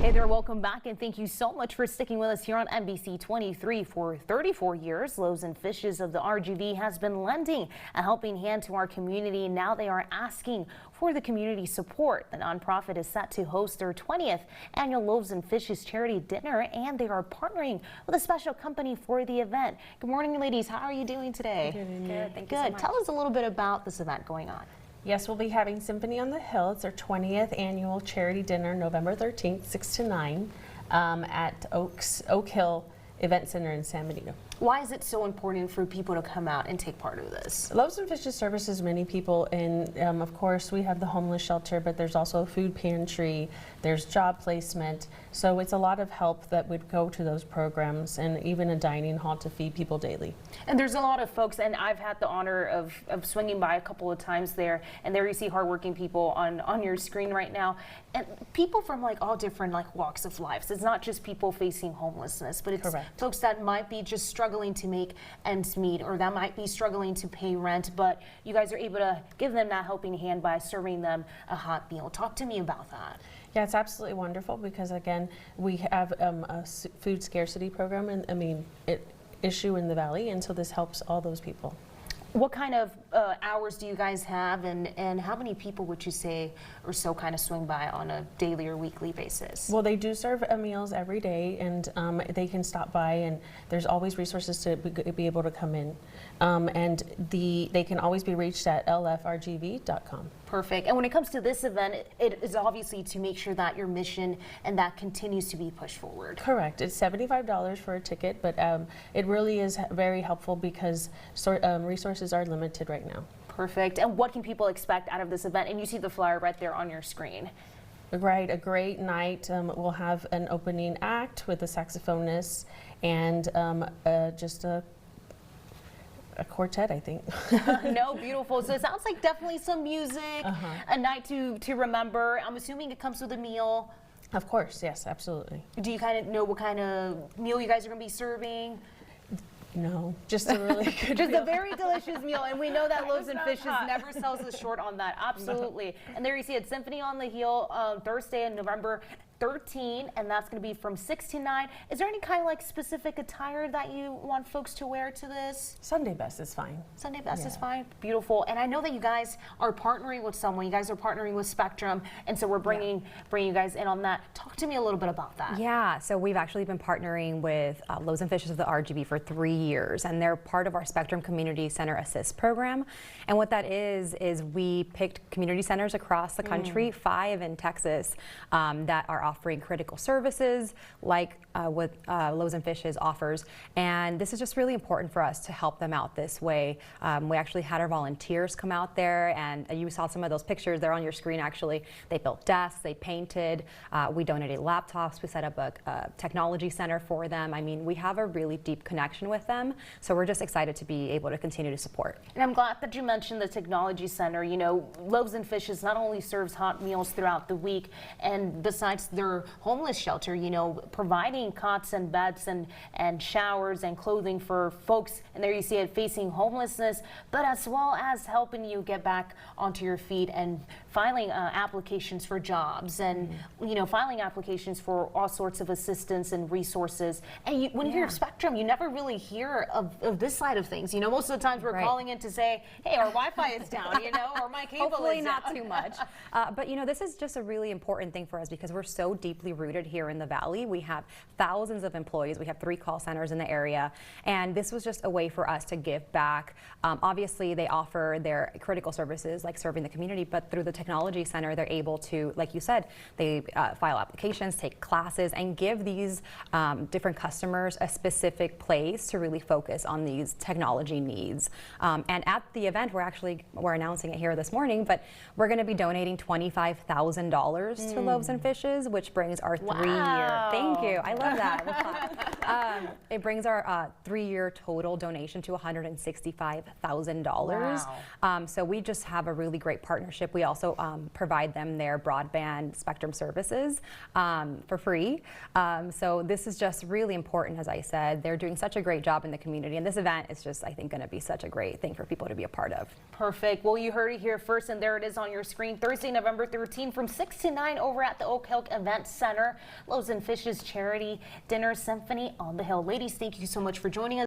Hey there, welcome back, and thank you so much for sticking with us here on NBC 23. For 34 years, Loaves Fishes of the RGV has been lending a helping hand to our community. Now they are asking for the community support. The nonprofit is set to host their 20th annual Loaves Fishes charity dinner, and they are partnering with a special company for the event. Good morning, ladies. How are you doing today? Good. Thank you so much. Tell us a little bit about this event going on. Yes, we'll be having Symphony on the Hill. It's our 20th annual charity dinner, November 13th, 6 to 9, at Oak Hill Event Center in San Benito. Why is it so important for people to come out and take part of this? Loaves Fishes services many people, and of course we have the homeless shelter, but there's also a food pantry, there's job placement, so it's a lot of help that would go to those programs, and even a dining hall to feed people daily. And there's a lot of folks, and I've had the honor of swinging by a couple of times there, and there you see hardworking people on your screen right now, and people from like all different walks of life. So it's not just people facing homelessness, but it's Correct. Folks that might be just struggling to make ends meet, or that might be struggling to pay rent, but you guys are able to give them that helping hand by serving them a hot meal. Talk to me about that. Yeah, it's absolutely wonderful because again, we have a food scarcity program, and issue in the valley, and so this helps all those people. What kind of hours do you guys have, and how many people would you say or so kind of swing by on a daily or weekly basis? Well, they do serve meals every day, and they can stop by, and there's always resources to be able to come in. And they can always be reached at lfrgv.com. Perfect. And when it comes to this event, it is obviously to make sure that your mission and that continues to be pushed forward. Correct. It's $75 for a ticket, but it really is very helpful because resources are limited right now. Perfect. And what can people expect out of this event? And you see the flyer right there on your screen. Right, a great night. We'll have an opening act with a saxophonist and just a quartet, I think. No, beautiful. So it sounds like definitely some music, a night to remember. I'm assuming it comes with a meal. Of course, yes, absolutely. Do you kind of know what kind of meal you guys are going to be serving? No, just a really good Just meal. a very delicious meal, and we know that Loaves Fishes never sells us short on that. Absolutely. No. And there you see it, Symphony on the Hill, Thursday in November 13, and that's going to be from 6 to 9. Is there any kind of specific attire that you want folks to wear to this? Sunday best is fine. Sunday best is fine. Beautiful. And I know that you guys are partnering with someone. You guys are partnering with Spectrum, and so we're bringing you guys in on that. Talk to me a little bit about that. Yeah, so we've actually been partnering with Loaves Fishes of the RGV for 3 years, and they're part of our Spectrum Community Center Assist program. And what that is we picked community centers across the country, 5 in Texas, that are offering critical services like what Loaves Fishes offers, and this is just really important for us to help them out this way. We actually had our volunteers come out there, and you saw some of those pictures there on your screen. Actually, they built desks, they painted, we donated laptops, we set up a technology center for them. I mean, we have a really deep connection with them, so we're just excited to be able to continue to support. And I'm glad that you mentioned the technology center. You know, Loaves Fishes not only serves hot meals throughout the week, and besides their homeless shelter, you know, providing cots and beds and showers and clothing for folks, and there you see it, facing homelessness, but as well as helping you get back onto your feet and filing applications for jobs and you know, filing applications for all sorts of assistance and resources. And when you hear Spectrum, you never really hear of this side of things. You know, most of the times we're calling in to say, hey, our Wi-Fi is down, you know, or my cable Hopefully is not down. too much. But you know, this is just a really important thing for us because we're so deeply rooted here in the Valley. We have thousands of employees. We have 3 call centers in the area, and this was just a way for us to give back. Obviously, they offer their critical services like serving the community, but through the technology center, they're able to, like you said, they file applications, take classes, and give these different customers a specific place to really focus on these technology needs. And at the event, we're announcing it here this morning, but we're going to be donating $25,000 to Loaves Fishes, which brings our 3-year. Thank you. I love that. It brings our 3-year total donation to $165,000. So we just have a really great partnership. We also provide them their broadband spectrum services for free. So this is just really important, as I said. They're doing such a great job in the community, and this event is just, I think, going to be such a great thing for people to be a part of. Perfect. Well, you heard it here first, and there it is on your screen. Thursday, November 13, from 6 to 9 over at the Oak Hill Event Center. Loaves Fishes Charity Dinner Symphony on the Hill. Ladies, thank you so much for joining us.